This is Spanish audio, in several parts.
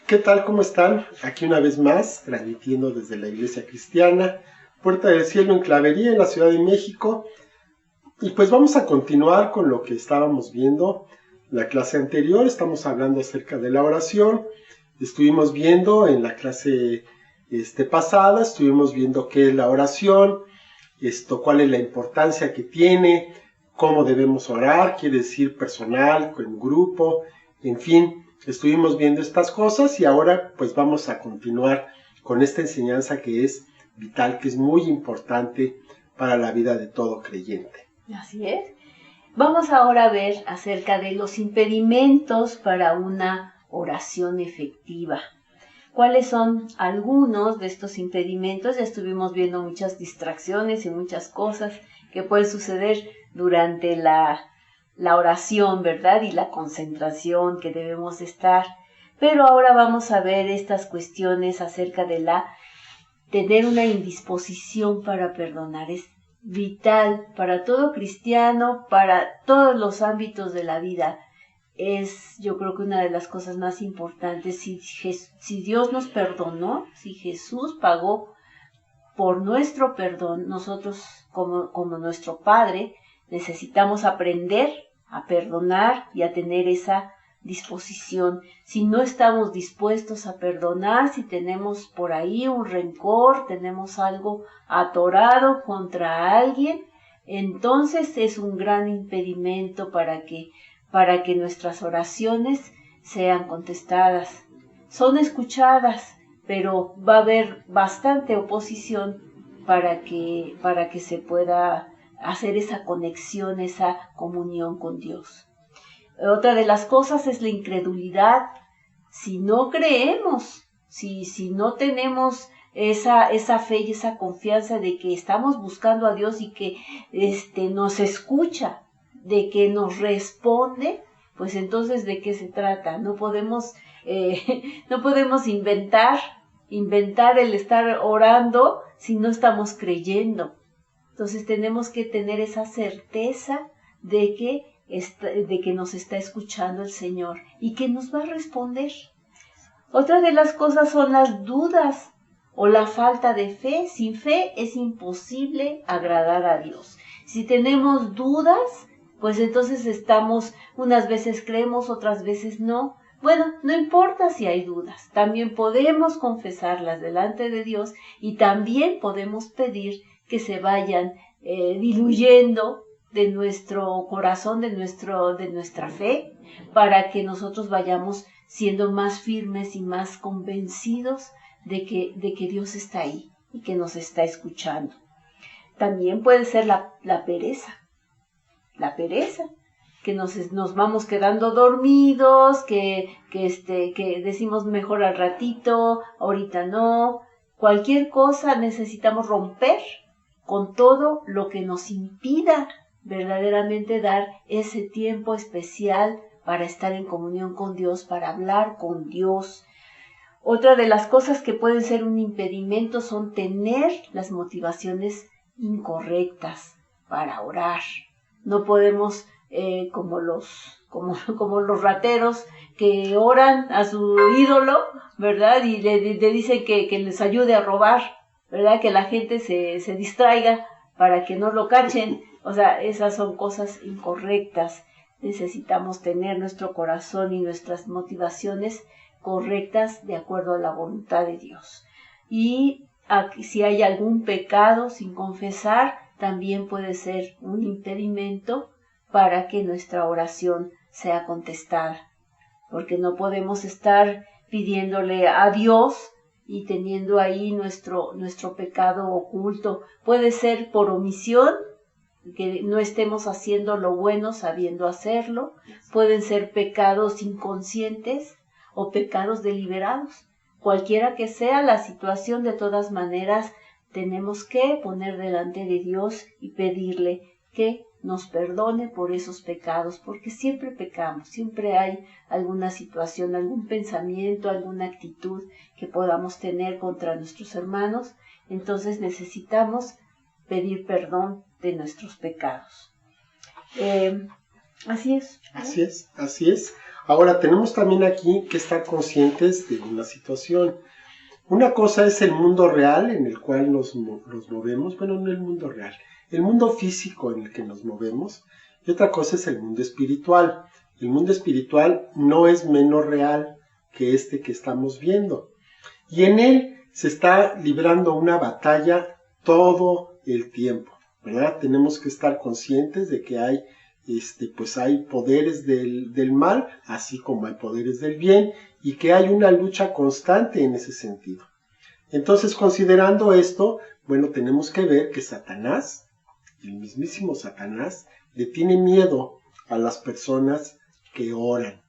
¿Qué tal? ¿Cómo están? Aquí una vez más, transmitiendo desde la Iglesia Cristiana, Puerta del Cielo en Clavería, en la Ciudad de México. Y pues vamos a continuar con lo que estábamos viendo la clase anterior. Estamos hablando acerca de la oración. Estuvimos viendo en la clase pasada, estuvimos viendo qué es la oración, cuál es la importancia que tiene, cómo debemos orar, quiere decir personal, en grupo, en fin. Estuvimos viendo estas cosas y ahora pues vamos a continuar con esta enseñanza que es vital, que es muy importante para la vida de todo creyente. Así es. Vamos ahora a ver acerca de los impedimentos para una oración efectiva. ¿Cuáles son algunos de estos impedimentos? Ya estuvimos viendo muchas distracciones y muchas cosas que pueden suceder durante la oración, ¿verdad? Y la concentración que debemos estar. Pero ahora vamos a ver estas cuestiones acerca de tener una indisposición para perdonar. Es vital para todo cristiano, para todos los ámbitos de la vida. Es, yo creo que una de las cosas más importantes. Si Dios nos perdonó, si Jesús pagó por nuestro perdón, nosotros como nuestro Padre necesitamos aprender a perdonar y a tener esa disposición. Si no estamos dispuestos a perdonar, si tenemos por ahí un rencor, tenemos algo atorado contra alguien, entonces es un gran impedimento para que nuestras oraciones sean contestadas. Son escuchadas, pero va a haber bastante oposición para que se pueda hacer esa conexión, esa comunión con Dios. Otra de las cosas es la incredulidad. Si no creemos, si no tenemos esa fe y esa confianza de que estamos buscando a Dios y que nos escucha, de que nos responde, pues entonces ¿de qué se trata? No podemos inventar el estar orando si no estamos creyendo. Entonces tenemos que tener esa certeza de que nos está escuchando el Señor y que nos va a responder. Otra de las cosas son las dudas o la falta de fe. Sin fe es imposible agradar a Dios. Si tenemos dudas, pues entonces unas veces creemos, otras veces no. Bueno, no importa si hay dudas, también podemos confesarlas delante de Dios y también podemos pedir que se vayan diluyendo de nuestro corazón, de nuestra fe, para que nosotros vayamos siendo más firmes y más convencidos de que Dios está ahí y que nos está escuchando. También puede ser la pereza, que nos vamos quedando dormidos, que decimos mejor al ratito, ahorita no. Cualquier cosa necesitamos romper con todo lo que nos impida verdaderamente dar ese tiempo especial para estar en comunión con Dios, para hablar con Dios. Otra de las cosas que pueden ser un impedimento son tener las motivaciones incorrectas para orar. No podemos, como los rateros que oran a su ídolo, ¿verdad? Y le dicen que les ayude a robar, ¿verdad? Que la gente se distraiga para que no lo cachen. O sea, esas son cosas incorrectas. Necesitamos tener nuestro corazón y nuestras motivaciones correctas de acuerdo a la voluntad de Dios. Y si hay algún pecado sin confesar, también puede ser un impedimento para que nuestra oración sea contestada. Porque no podemos estar pidiéndole a Dios y teniendo ahí nuestro pecado oculto. Puede ser por omisión, que no estemos haciendo lo bueno sabiendo hacerlo. Pueden ser pecados inconscientes o pecados deliberados. Cualquiera que sea la situación, de todas maneras, tenemos que poner delante de Dios y pedirle que nos perdone por esos pecados, porque siempre pecamos, siempre hay alguna situación, algún pensamiento, alguna actitud que podamos tener contra nuestros hermanos. Entonces necesitamos pedir perdón de nuestros pecados. Así es. Así es, así es. Ahora, tenemos también aquí que estar conscientes de una situación. Una cosa es el mundo real en el cual nos movemos, bueno, no el mundo real, el mundo físico en el que nos movemos, y otra cosa es el mundo espiritual. El mundo espiritual no es menos real que este que estamos viendo, y en él se está librando una batalla todo el tiempo, ¿verdad? Tenemos que estar conscientes de que hay poderes del mal, así como hay poderes del bien, y que hay una lucha constante en ese sentido. Entonces, considerando esto, bueno, tenemos que ver que Satanás, el mismísimo Satanás, le tiene miedo a las personas que oran.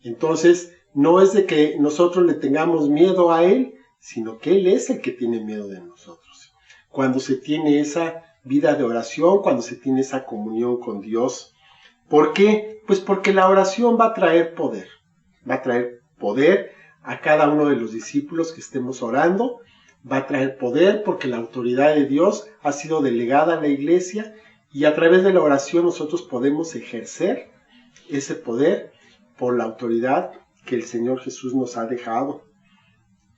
Entonces, no es de que nosotros le tengamos miedo a él, sino que él es el que tiene miedo de nosotros. Cuando se tiene esa vida de oración, cuando se tiene esa comunión con Dios. ¿Por qué? Pues porque la oración va a traer poder. Va a traer poder a cada uno de los discípulos que estemos orando. Va a traer poder porque la autoridad de Dios ha sido delegada a la iglesia y a través de la oración nosotros podemos ejercer ese poder por la autoridad que el Señor Jesús nos ha dejado.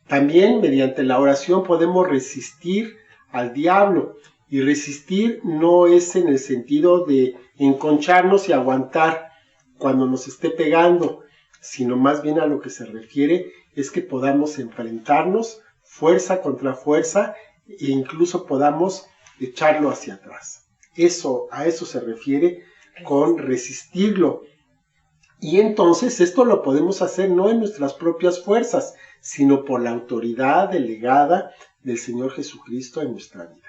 También mediante la oración podemos resistir al diablo. Y resistir no es en el sentido de enconcharnos y aguantar cuando nos esté pegando, sino más bien a lo que se refiere es que podamos enfrentarnos fuerza contra fuerza e incluso podamos echarlo hacia atrás. A eso se refiere con resistirlo. Y entonces esto lo podemos hacer no en nuestras propias fuerzas, sino por la autoridad delegada del Señor Jesucristo en nuestra vida.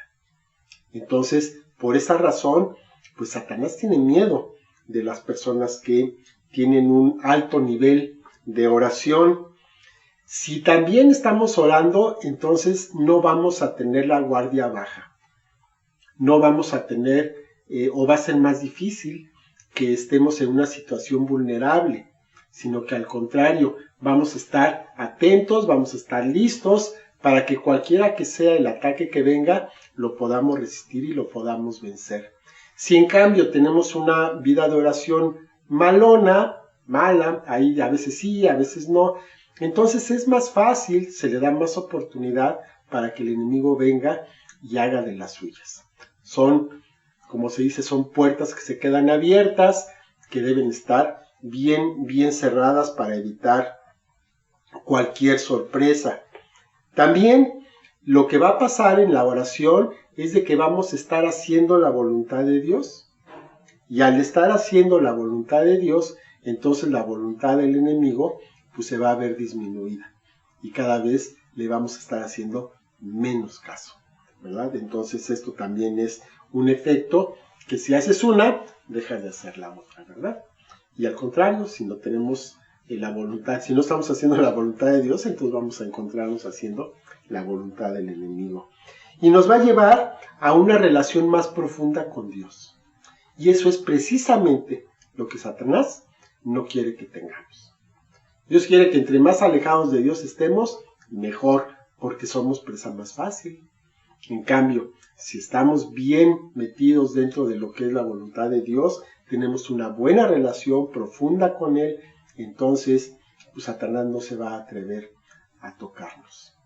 Entonces, por esa razón, pues Satanás tiene miedo de las personas que tienen un alto nivel de oración. Si también estamos orando, entonces no vamos a tener la guardia baja. No vamos a tener, o va a ser más difícil que estemos en una situación vulnerable, sino que al contrario, vamos a estar atentos, vamos a estar listos para que cualquiera que sea el ataque que venga, lo podamos resistir y lo podamos vencer. Si en cambio tenemos una vida de oración mala, ahí a veces sí, a veces no, entonces es más fácil, se le da más oportunidad para que el enemigo venga y haga de las suyas. Son, como se dice, son puertas que se quedan abiertas, que deben estar bien cerradas para evitar cualquier sorpresa. También lo que va a pasar en la oración es de que vamos a estar haciendo la voluntad de Dios. Y al estar haciendo la voluntad de Dios, entonces la voluntad del enemigo pues se va a ver disminuida. Y cada vez le vamos a estar haciendo menos caso, ¿verdad? Entonces esto también es un efecto que si haces una, dejas de hacer la otra, ¿verdad? Y al contrario, si no tenemos la voluntad, si no estamos haciendo la voluntad de Dios, entonces vamos a encontrarnos haciendo la voluntad del enemigo. Y nos va a llevar a una relación más profunda con Dios. Y eso es precisamente lo que Satanás no quiere que tengamos. Dios quiere que entre más alejados de Dios estemos, mejor, porque somos presa más fácil. En cambio, si estamos bien metidos dentro de lo que es la voluntad de Dios, tenemos una buena relación profunda con Él, entonces pues Satanás no se va a atrever a tocarnos.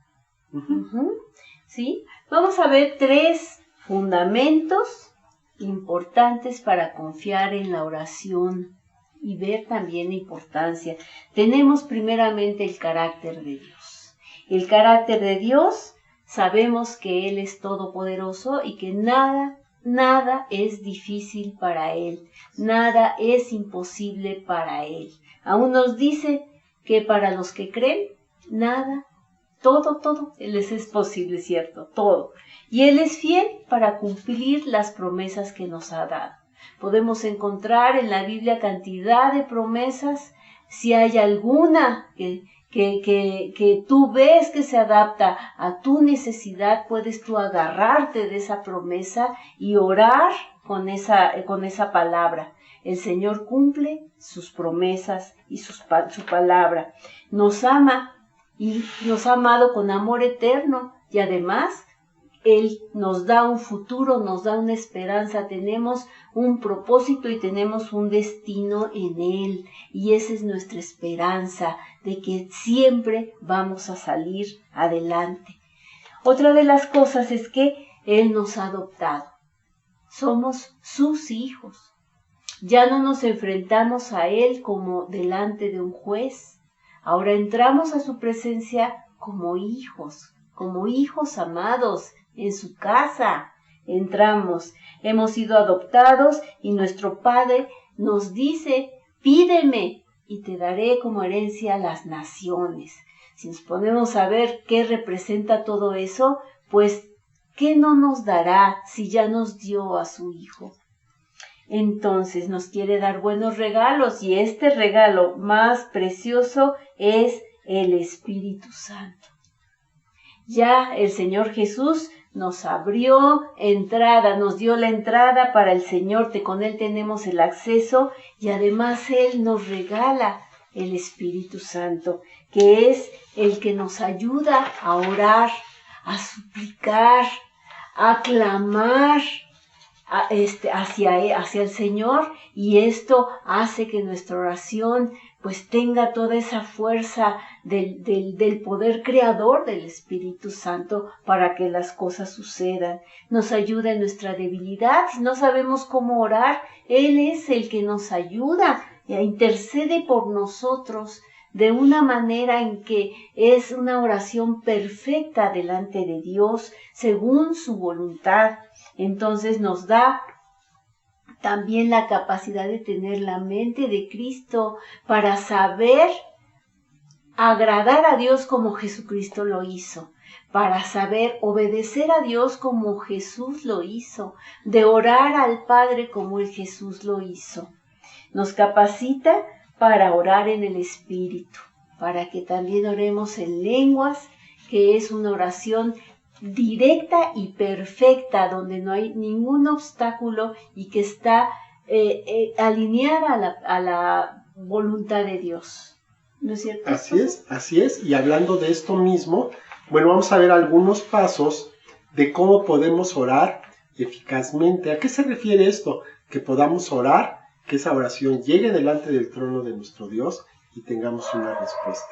¿Sí? Vamos a ver 3 fundamentos importantes para confiar en la oración y ver también la importancia. Tenemos primeramente el carácter de Dios. El carácter de Dios, sabemos que Él es todopoderoso y que nada es difícil para Él, nada es imposible para Él. Aún nos dice que para los que creen, todo les es posible, ¿cierto? Todo. Y Él es fiel para cumplir las promesas que nos ha dado. Podemos encontrar en la Biblia cantidad de promesas. Si hay alguna que tú ves que se adapta a tu necesidad, puedes tú agarrarte de esa promesa y orar con esa palabra. El Señor cumple sus promesas y su palabra. Nos ama y nos ha amado con amor eterno y además Él nos da un futuro, nos da una esperanza, tenemos un propósito y tenemos un destino en Él. Y esa es nuestra esperanza, de que siempre vamos a salir adelante. Otra de las cosas es que Él nos ha adoptado. Somos sus hijos. Ya no nos enfrentamos a Él como delante de un juez. Ahora entramos a su presencia como hijos amados en su casa. Entramos, hemos sido adoptados y nuestro Padre nos dice, pídeme y te daré como herencia las naciones. Si nos ponemos a ver qué representa todo eso, pues, ¿qué no nos dará si ya nos dio a su Hijo? Entonces nos quiere dar buenos regalos y este regalo más precioso es el Espíritu Santo. Ya el Señor Jesús nos abrió entrada, nos dio la entrada para el Señor, con Él tenemos el acceso y además Él nos regala el Espíritu Santo, que es el que nos ayuda a orar, a suplicar, a clamar hacia el Señor, y esto hace que nuestra oración pues tenga toda esa fuerza del poder creador del Espíritu Santo para que las cosas sucedan. Nos ayuda en nuestra debilidad. Si no sabemos cómo orar, Él es el que nos ayuda e intercede por nosotros de una manera en que es una oración perfecta delante de Dios según su voluntad. Entonces nos da también la capacidad de tener la mente de Cristo para saber agradar a Dios como Jesucristo lo hizo, para saber obedecer a Dios como Jesús lo hizo, de orar al Padre como el Jesús lo hizo. Nos capacita para orar en el Espíritu, para que también oremos en lenguas, que es una oración directa y perfecta, donde no hay ningún obstáculo y que está alineada a la voluntad de Dios. ¿No es cierto? Así es. Y hablando de esto mismo, bueno, vamos a ver algunos pasos de cómo podemos orar eficazmente. ¿A qué se refiere esto? Que podamos orar, que esa oración llegue delante del trono de nuestro Dios y tengamos una respuesta.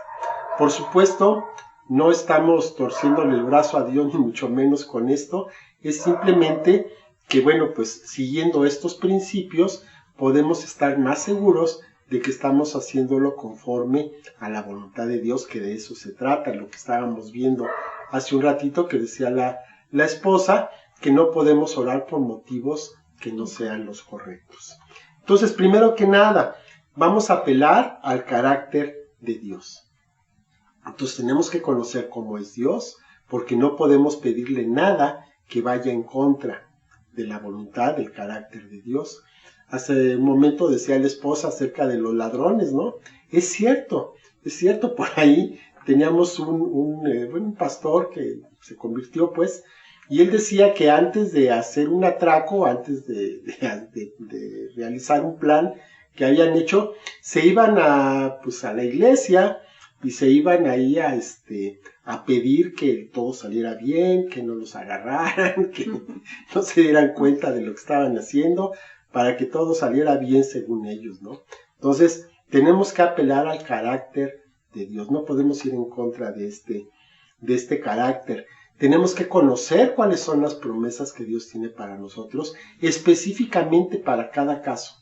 Por supuesto, no estamos torciéndole el brazo a Dios, ni mucho menos con esto. Es simplemente que, bueno, pues siguiendo estos principios, podemos estar más seguros de que estamos haciéndolo conforme a la voluntad de Dios, que de eso se trata, lo que estábamos viendo hace un ratito, que decía la esposa, que no podemos orar por motivos que no sean los correctos. Entonces, primero que nada, vamos a apelar al carácter de Dios. Entonces tenemos que conocer cómo es Dios, porque no podemos pedirle nada que vaya en contra de la voluntad, del carácter de Dios. Hace un momento decía la esposa acerca de los ladrones, ¿no? Es cierto, por ahí teníamos un pastor que se convirtió, pues, y él decía que antes de hacer un atraco, antes de realizar un plan que habían hecho, se iban a la iglesia y se iban ahí a pedir que todo saliera bien, que no los agarraran, que no se dieran cuenta de lo que estaban haciendo, para que todo saliera bien según ellos, ¿no? Entonces, tenemos que apelar al carácter de Dios, no podemos ir en contra de este carácter. Tenemos que conocer cuáles son las promesas que Dios tiene para nosotros, específicamente para cada caso,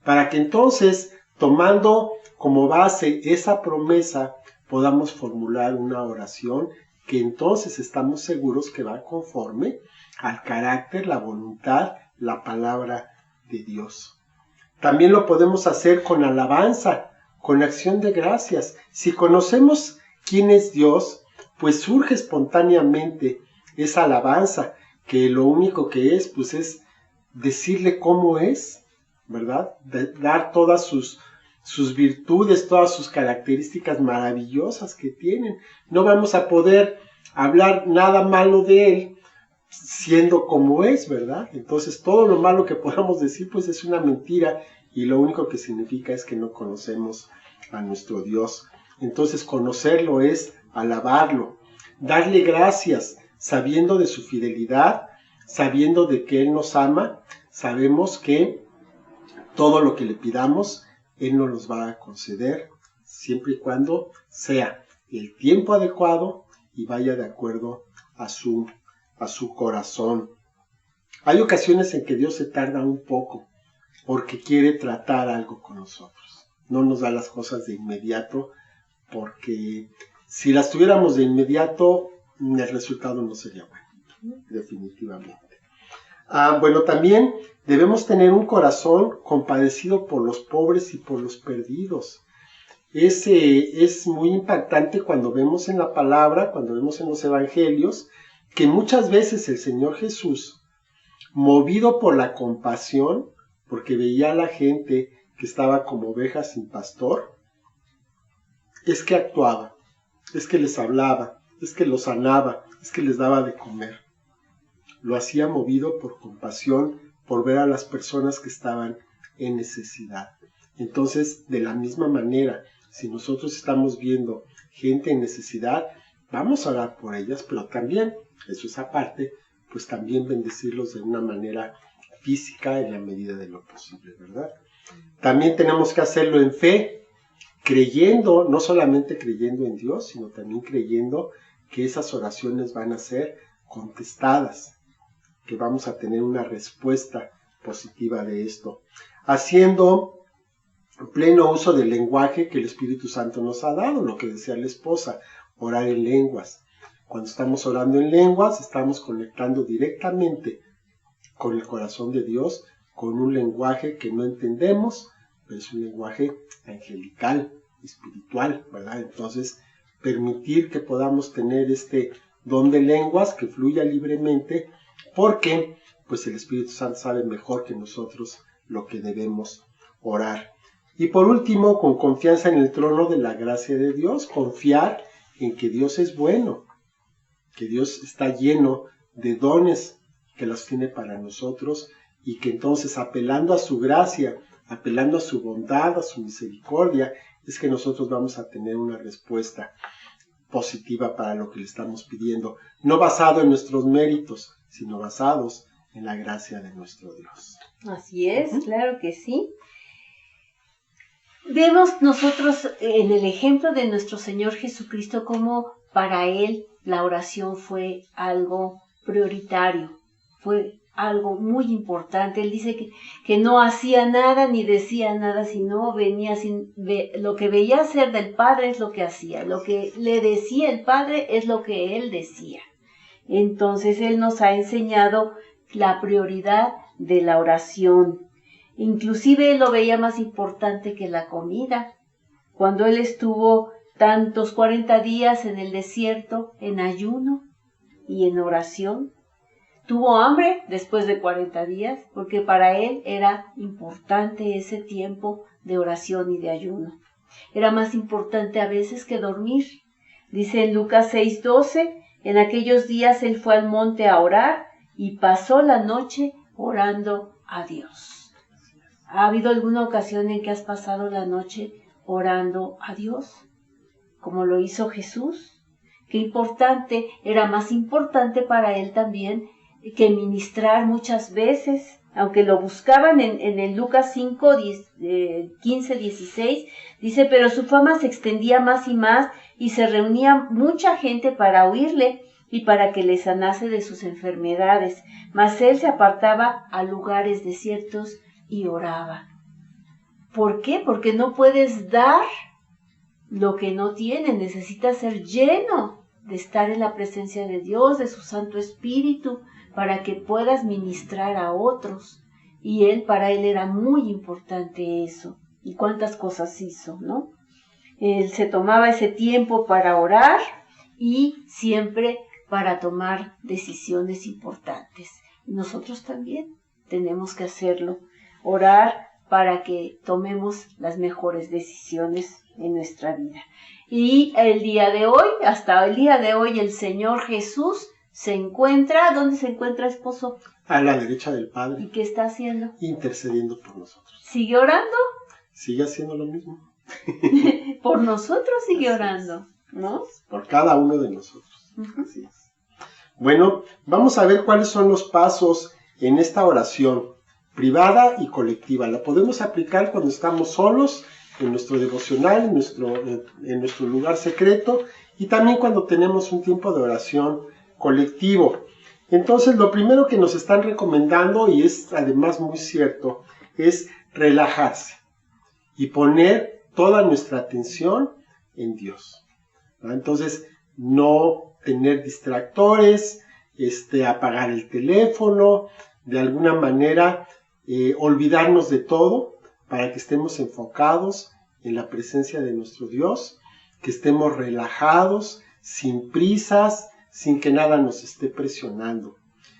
para que entonces, tomando como base esa promesa, podamos formular una oración que entonces estamos seguros que va conforme al carácter, la voluntad, la palabra de Dios. También lo podemos hacer con alabanza, con acción de gracias. Si conocemos quién es Dios, pues surge espontáneamente esa alabanza, que lo único que es, pues es decirle cómo es, ¿verdad? Dar todas sus virtudes, todas sus características maravillosas que tienen. No vamos a poder hablar nada malo de Él siendo como es, ¿verdad? Entonces todo lo malo que podamos decir pues es una mentira y lo único que significa es que no conocemos a nuestro Dios. Entonces conocerlo es alabarlo, darle gracias sabiendo de su fidelidad, sabiendo de que Él nos ama, sabemos que todo lo que le pidamos, Él nos los va a conceder, siempre y cuando sea el tiempo adecuado y vaya de acuerdo a su corazón. Hay ocasiones en que Dios se tarda un poco porque quiere tratar algo con nosotros. No nos da las cosas de inmediato, porque si las tuviéramos de inmediato, el resultado no sería bueno, definitivamente. Bueno, también debemos tener un corazón compadecido por los pobres y por los perdidos. Es muy impactante cuando vemos en la palabra, cuando vemos en los evangelios, que muchas veces el Señor Jesús, movido por la compasión, porque veía a la gente que estaba como ovejas sin pastor, es que actuaba, es que les hablaba, es que los sanaba, es que les daba de comer. Lo hacía movido por compasión, por ver a las personas que estaban en necesidad. Entonces, de la misma manera, si nosotros estamos viendo gente en necesidad, vamos a orar por ellas, pero también, eso es aparte, pues también bendecirlos de una manera física en la medida de lo posible, ¿verdad? También tenemos que hacerlo en fe, creyendo, no solamente creyendo en Dios, sino también creyendo que esas oraciones van a ser contestadas, que vamos a tener una respuesta positiva de esto, haciendo pleno uso del lenguaje que el Espíritu Santo nos ha dado, lo que decía la esposa, orar en lenguas. Cuando estamos orando en lenguas, estamos conectando directamente con el corazón de Dios, con un lenguaje que no entendemos, pero es un lenguaje angelical, espiritual, ¿verdad? Entonces, permitir que podamos tener este don de lenguas que fluya libremente, porque pues el Espíritu Santo sabe mejor que nosotros lo que debemos orar. Y por último, con confianza en el trono de la gracia de Dios, confiar en que Dios es bueno, que Dios está lleno de dones que los tiene para nosotros, y que entonces, apelando a su gracia, apelando a su bondad, a su misericordia, es que nosotros vamos a tener una respuesta positiva para lo que le estamos pidiendo, no basado en nuestros méritos, sino basados en la gracia de nuestro Dios. Así es, claro que sí. Vemos nosotros en el ejemplo de nuestro Señor Jesucristo cómo para Él la oración fue algo prioritario, fue algo muy importante. Él dice que no hacía nada ni decía nada, sino lo que veía hacer del Padre es lo que hacía, lo que le decía el Padre es lo que Él decía. Entonces Él nos ha enseñado la prioridad de la oración. Inclusive Él lo veía más importante que la comida. Cuando Él estuvo tantos 40 días en el desierto, en ayuno y en oración, tuvo hambre después de 40 días, porque para Él era importante ese tiempo de oración y de ayuno. Era más importante a veces que dormir. Dice en Lucas 6:12, en aquellos días Él fue al monte a orar y pasó la noche orando a Dios. ¿Ha habido alguna ocasión en que has pasado la noche orando a Dios, como lo hizo Jesús? Qué importante, era más importante para Él también que ministrar muchas veces, aunque lo buscaban en el Lucas 5, 15, 16, dice, pero su fama se extendía más y más y se reunía mucha gente para oírle y para que le sanase de sus enfermedades, mas Él se apartaba a lugares desiertos y oraba. ¿Por qué? Porque no puedes dar lo que no tienes, necesitas ser lleno de estar en la presencia de Dios, de su Santo Espíritu, para que puedas ministrar a otros. Y para él era muy importante eso. Y cuántas cosas hizo, ¿no? Él se tomaba ese tiempo para orar y siempre para tomar decisiones importantes. Y nosotros también tenemos que hacerlo. Orar para que tomemos las mejores decisiones en nuestra vida. Y el día de hoy, hasta el día de hoy, el Señor Jesús se encuentra, ¿dónde se encuentra, esposo? A la derecha del Padre. ¿Y qué está haciendo? Intercediendo por nosotros. ¿Sigue orando? Sigue haciendo lo mismo. Por nosotros sigue orando, ¿no? Por cada uno de nosotros. Así es. Bueno, vamos a ver cuáles son los pasos en esta oración privada y colectiva. La podemos aplicar cuando estamos solos, en nuestro devocional, en nuestro lugar secreto, y también cuando tenemos un tiempo de oración colectivo. Entonces, lo primero que nos están recomendando, y es además muy cierto, es relajarse y poner toda nuestra atención en Dios, ¿no? Entonces, no tener distractores, apagar el teléfono, de alguna manera olvidarnos de todo para que estemos enfocados en la presencia de nuestro Dios, que estemos relajados, sin prisas, sin que nada nos esté presionando.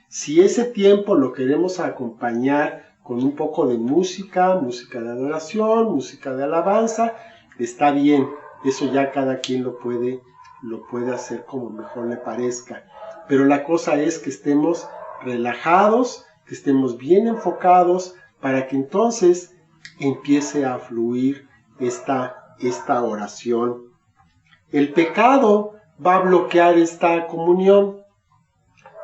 Si ese tiempo lo queremos acompañar con un poco de música de adoración, música de alabanza, está bien, eso ya cada quien lo puede hacer como mejor le parezca. Pero la cosa es que estemos relajados, que estemos bien enfocados, para que entonces empiece a fluir esta oración. El pecado va a bloquear esta comunión.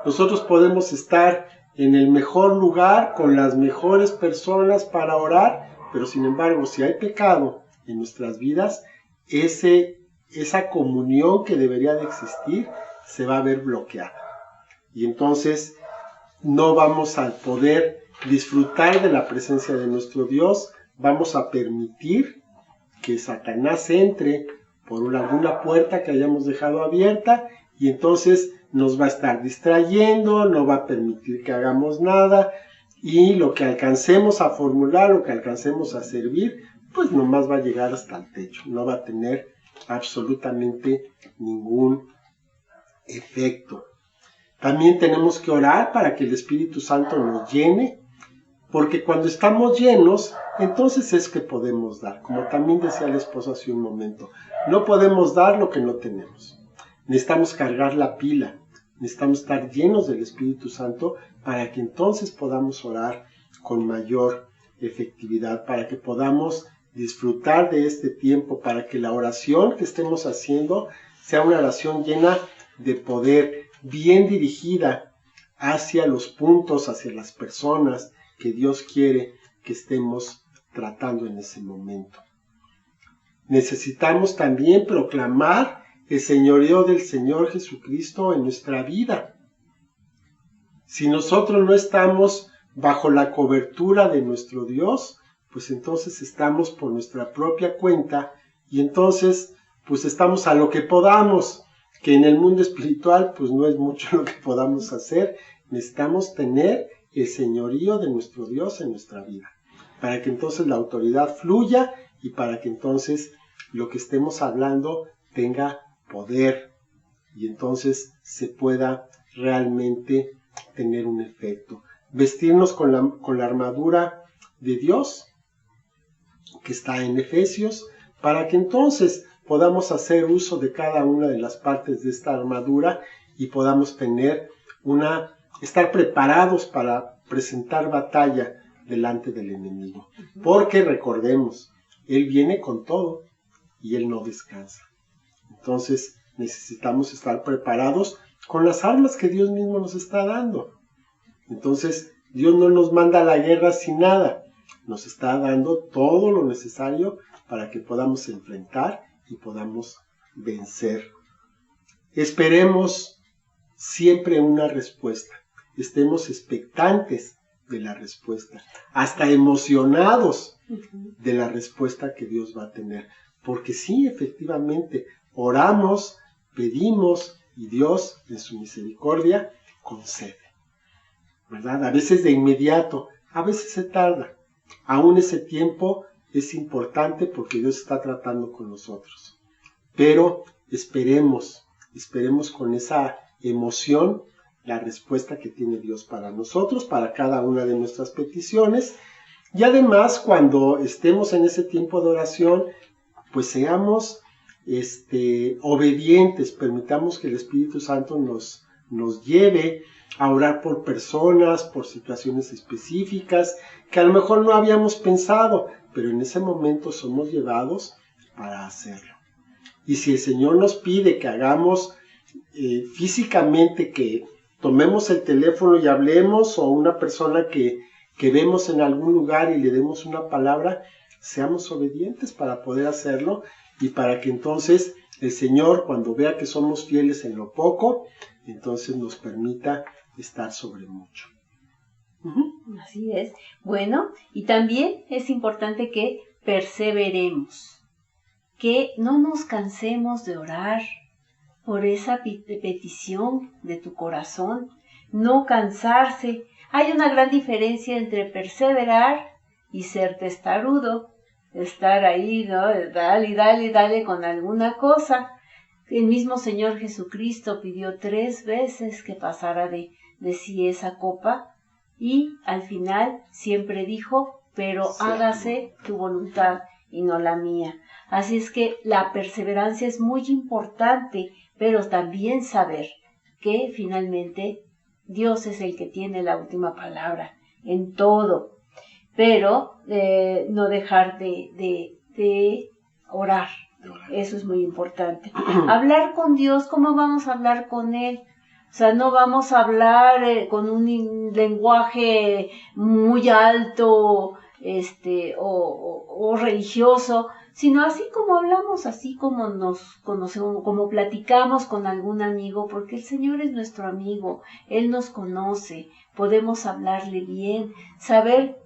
Nosotros podemos estar en el mejor lugar, con las mejores personas para orar, pero sin embargo, si hay pecado en nuestras vidas, esa comunión que debería de existir se va a ver bloqueada. Y entonces no vamos a poder disfrutar de la presencia de nuestro Dios, vamos a permitir que Satanás entre por alguna puerta que hayamos dejado abierta, y entonces nos va a estar distrayendo, no va a permitir que hagamos nada, y lo que alcancemos a formular, lo que alcancemos a servir, pues nomás va a llegar hasta el techo, no va a tener absolutamente ningún efecto. También tenemos que orar para que el Espíritu Santo nos llene, porque cuando estamos llenos, entonces es que podemos dar. Como también decía la esposa hace un momento, no podemos dar lo que no tenemos. Necesitamos cargar la pila, necesitamos estar llenos del Espíritu Santo para que entonces podamos orar con mayor efectividad, para que podamos disfrutar de este tiempo, para que la oración que estemos haciendo sea una oración llena de poder, bien dirigida hacia los puntos, hacia las personas que Dios quiere que estemos tratando en ese momento. Necesitamos también proclamar el señorío del Señor Jesucristo en nuestra vida. Si nosotros no estamos bajo la cobertura de nuestro Dios, pues entonces estamos por nuestra propia cuenta, y entonces pues estamos a lo que podamos, que en el mundo espiritual pues no es mucho lo que podamos hacer. Necesitamos tener el señorío de nuestro Dios en nuestra vida, para que entonces la autoridad fluya y para que entonces lo que estemos hablando tenga poder y entonces se pueda realmente tener un efecto. Vestirnos con la armadura de Dios, que está en Efesios, para que entonces podamos hacer uso de cada una de las partes de esta armadura y podamos estar preparados para presentar batalla delante del enemigo. Porque recordemos, Él viene con todo y Él no descansa. Entonces necesitamos estar preparados con las armas que Dios mismo nos está dando. Entonces Dios no nos manda a la guerra sin nada. Nos está dando todo lo necesario para que podamos enfrentar y podamos vencer. Esperemos siempre una respuesta. Estemos expectantes de la respuesta, hasta emocionados de la respuesta que Dios va a tener. Porque sí, efectivamente, oramos, pedimos y Dios en su misericordia concede, ¿verdad? A veces de inmediato, a veces se tarda. Aún ese tiempo es importante porque Dios está tratando con nosotros. Pero esperemos con esa emoción la respuesta que tiene Dios para nosotros, para cada una de nuestras peticiones. Y además, cuando estemos en ese tiempo de oración, pues seamos obedientes, permitamos que el Espíritu Santo nos lleve a orar por personas, por situaciones específicas que a lo mejor no habíamos pensado, pero en ese momento somos llevados para hacerlo. Y si el Señor nos pide que hagamos físicamente, que tomemos el teléfono y hablemos, o una persona que vemos en algún lugar y le demos una palabra, seamos obedientes para poder hacerlo y para que entonces el Señor, cuando vea que somos fieles en lo poco, entonces nos permita estar sobre mucho. Así es. Bueno, y también es importante que perseveremos, que no nos cansemos de orar por esa petición de tu corazón, no cansarse. Hay una gran diferencia entre perseverar y ser testarudo, estar ahí, ¿no? Dale con alguna cosa. El mismo Señor Jesucristo pidió 3 veces que pasara de sí esa copa, y al final siempre dijo, pero hágase tu voluntad y no la mía. Así es que la perseverancia es muy importante, pero también saber que finalmente Dios es el que tiene la última palabra en todo, pero no dejar de orar. Eso es muy importante. Hablar con Dios, ¿cómo vamos a hablar con Él? O sea, no vamos a hablar con un lenguaje muy alto, o religioso, sino así como hablamos, así como nos conocemos, como platicamos con algún amigo, porque el Señor es nuestro amigo, Él nos conoce, podemos hablarle bien, saber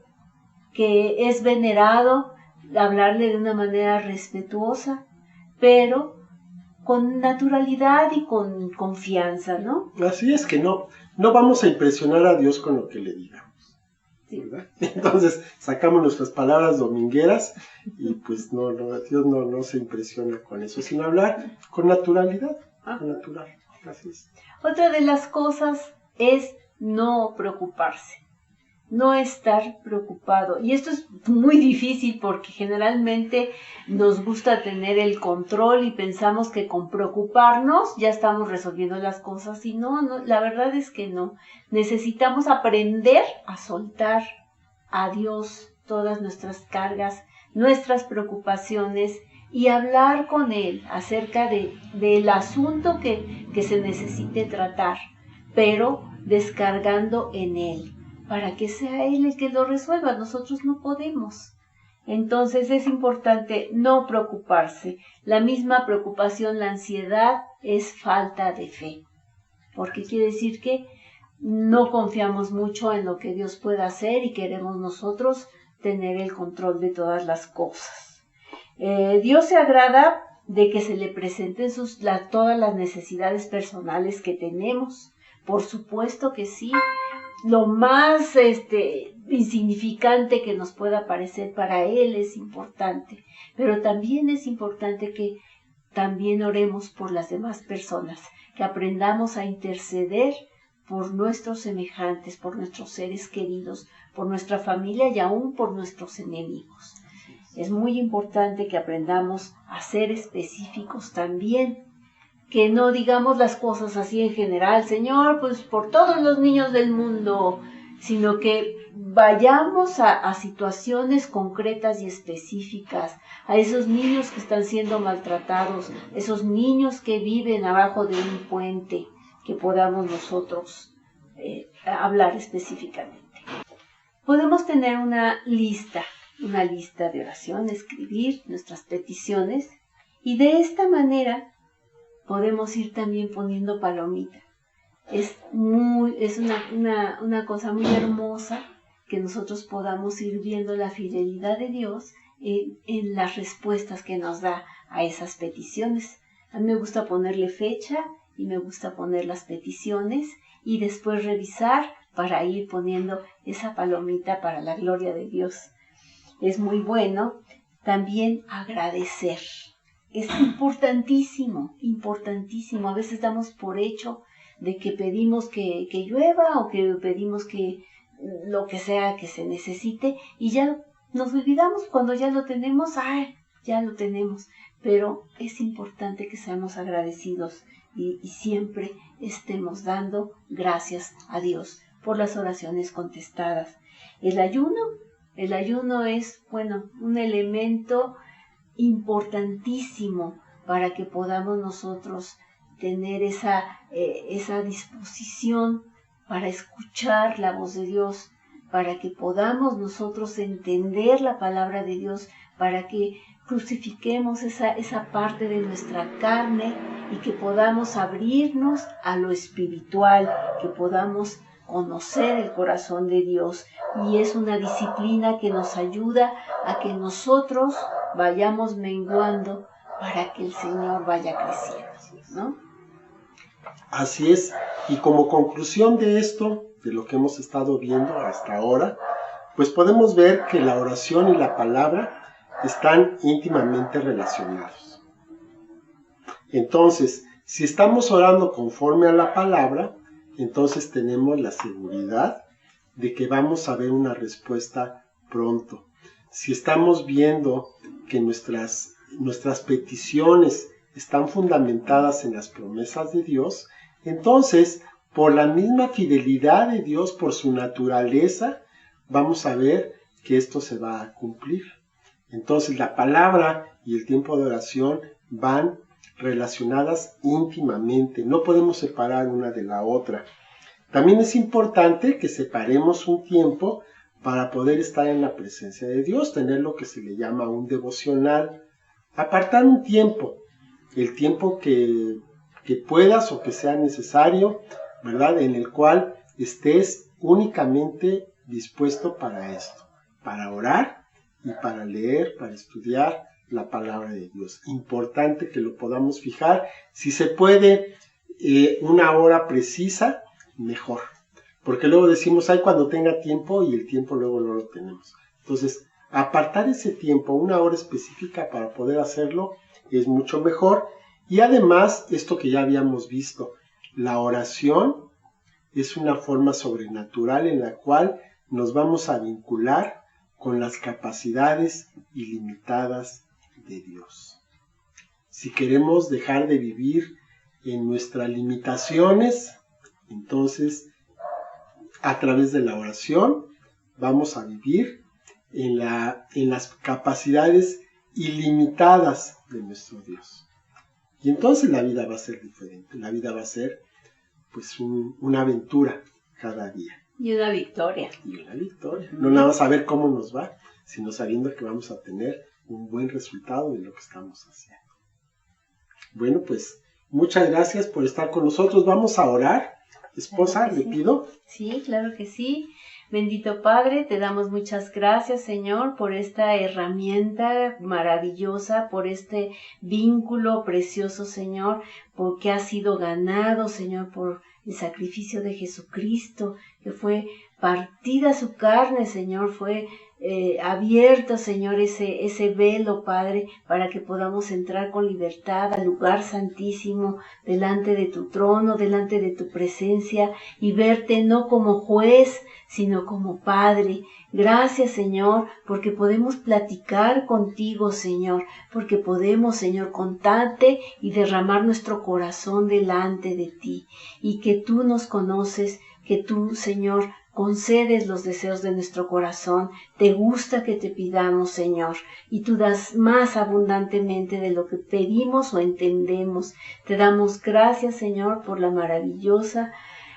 que es venerado, hablarle de una manera respetuosa, pero con naturalidad y con confianza, ¿no? Así es que no vamos a impresionar a Dios con lo que le digamos, ¿verdad? Entonces sacamos nuestras palabras domingueras y pues Dios no se impresiona con eso, sino hablar con naturalidad, natural. Así es. Otra de las cosas es no preocuparse. No estar preocupado. Y esto es muy difícil porque generalmente nos gusta tener el control y pensamos que con preocuparnos ya estamos resolviendo las cosas, y no, la verdad es que no. Necesitamos aprender a soltar a Dios todas nuestras cargas, nuestras preocupaciones, y hablar con Él acerca del asunto que se necesite tratar, pero descargando en Él, para que sea Él el que lo resuelva. Nosotros no podemos. Entonces es importante no preocuparse. La misma preocupación, la ansiedad, es falta de fe, porque quiere decir que no confiamos mucho en lo que Dios pueda hacer y queremos nosotros tener el control de todas las cosas. Dios se agrada de que se le presenten todas las necesidades personales que tenemos. Por supuesto que sí. Lo más insignificante que nos pueda parecer para Él es importante, pero también es importante que también oremos por las demás personas, que aprendamos a interceder por nuestros semejantes, por nuestros seres queridos, por nuestra familia y aún por nuestros enemigos. Es muy importante que aprendamos a ser específicos también, que no digamos las cosas así en general, Señor, pues por todos los niños del mundo, sino que vayamos a situaciones concretas y específicas, a esos niños que están siendo maltratados, esos niños que viven abajo de un puente, que podamos nosotros hablar específicamente. Podemos tener una lista de oración, escribir nuestras peticiones, y de esta manera podemos ir también poniendo palomita. Es una cosa muy hermosa que nosotros podamos ir viendo la fidelidad de Dios en las respuestas que nos da a esas peticiones. A mí me gusta ponerle fecha y me gusta poner las peticiones y después revisar para ir poniendo esa palomita para la gloria de Dios. Es muy bueno también agradecer. Es importantísimo. A veces damos por hecho de que pedimos que llueva o que pedimos que lo que sea que se necesite y ya nos olvidamos cuando ya lo tenemos. Ya lo tenemos. Pero es importante que seamos agradecidos y siempre estemos dando gracias a Dios por las oraciones contestadas. El ayuno es, un elemento importantísimo para que podamos nosotros tener esa disposición para escuchar la voz de Dios, para que podamos nosotros entender la palabra de Dios, para que crucifiquemos esa parte de nuestra carne y que podamos abrirnos a lo espiritual, que podamos conocer el corazón de Dios. Y es una disciplina que nos ayuda a que nosotros vayamos menguando para que el Señor vaya creciendo, ¿no? Así es. Y como conclusión de esto, de lo que hemos estado viendo hasta ahora, pues podemos ver que la oración y la palabra están íntimamente relacionados. Entonces, si estamos orando conforme a la palabra, entonces tenemos la seguridad de que vamos a ver una respuesta pronto. Si estamos viendo que nuestras peticiones están fundamentadas en las promesas de Dios, entonces, por la misma fidelidad de Dios, por su naturaleza, vamos a ver que esto se va a cumplir. Entonces, la palabra y el tiempo de oración van relacionadas íntimamente. No podemos separar una de la otra. También es importante que separemos un tiempo para poder estar en la presencia de Dios, tener lo que se le llama un devocional. Apartar un tiempo, el tiempo que puedas o que sea necesario, ¿verdad? En el cual estés únicamente dispuesto para esto, para orar y para leer, para estudiar la palabra de Dios. Importante que lo podamos fijar. Si se puede, una hora precisa, mejor. Porque luego decimos, ay, cuando tenga tiempo, y el tiempo luego no lo tenemos. Entonces, apartar ese tiempo, una hora específica para poder hacerlo, es mucho mejor. Y además, esto que ya habíamos visto, la oración es una forma sobrenatural en la cual nos vamos a vincular con las capacidades ilimitadas de Dios. Si queremos dejar de vivir en nuestras limitaciones, entonces a través de la oración vamos a vivir en las capacidades ilimitadas de nuestro Dios. Y entonces la vida va a ser diferente, la vida va a ser pues una aventura cada día. Y una victoria. Y una victoria. No nada más saber cómo nos va, sino sabiendo que vamos a tener un buen resultado de lo que estamos haciendo. Bueno, pues muchas gracias por estar con nosotros. Vamos a orar. Esposa, Claro que le sí. pido. Sí, claro que sí. Bendito Padre, te damos muchas gracias, Señor, por esta herramienta maravillosa, por este vínculo precioso, Señor, porque ha sido ganado, Señor, por el sacrificio de Jesucristo, que fue partida su carne, Señor, fue abierto, Señor, ese velo, Padre, para que podamos entrar con libertad al lugar santísimo, delante de tu trono, delante de tu presencia, y verte no como juez, sino como Padre. Gracias, Señor, porque podemos platicar contigo, Señor, porque podemos, Señor, contarte y derramar nuestro corazón delante de ti, y que tú nos conoces, que tú, Señor, concedes los deseos de nuestro corazón. Te gusta que te pidamos, Señor, y tú das más abundantemente de lo que pedimos o entendemos. Te damos gracias, Señor, por la maravillosa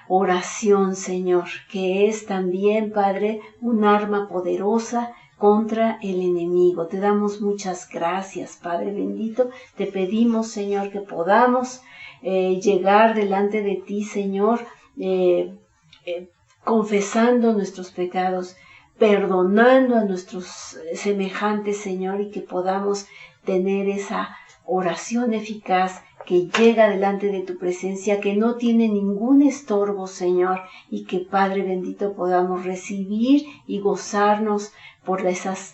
oración, Señor, que es también, Padre, un arma poderosa contra el enemigo. Te damos muchas gracias, Padre bendito. Te pedimos, Señor, que podamos llegar delante de ti, Señor, confesando nuestros pecados, perdonando a nuestros semejantes, Señor, y que podamos tener esa oración eficaz que llega delante de tu presencia, que no tiene ningún estorbo, Señor, y que, Padre bendito, podamos recibir y gozarnos por esas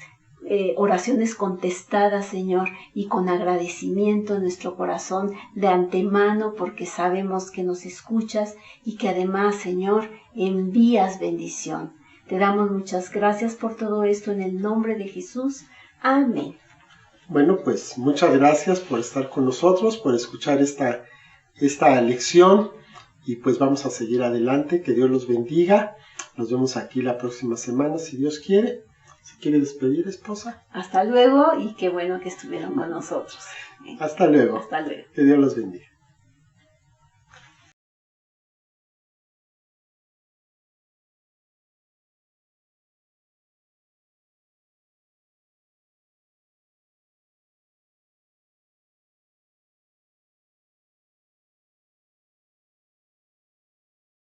oraciones contestadas, Señor, y con agradecimiento en nuestro corazón de antemano, porque sabemos que nos escuchas y que además, Señor, envías bendición. Te damos muchas gracias por todo esto en el nombre de Jesús. Amén. Bueno, pues muchas gracias por estar con nosotros, por escuchar esta lección, y pues vamos a seguir adelante. Que Dios los bendiga. Nos vemos aquí la próxima semana, si Dios quiere. Si quiere despedir, esposa. Hasta luego, y qué bueno que estuvieron con nosotros. Hasta luego. Hasta luego. Que Dios los bendiga.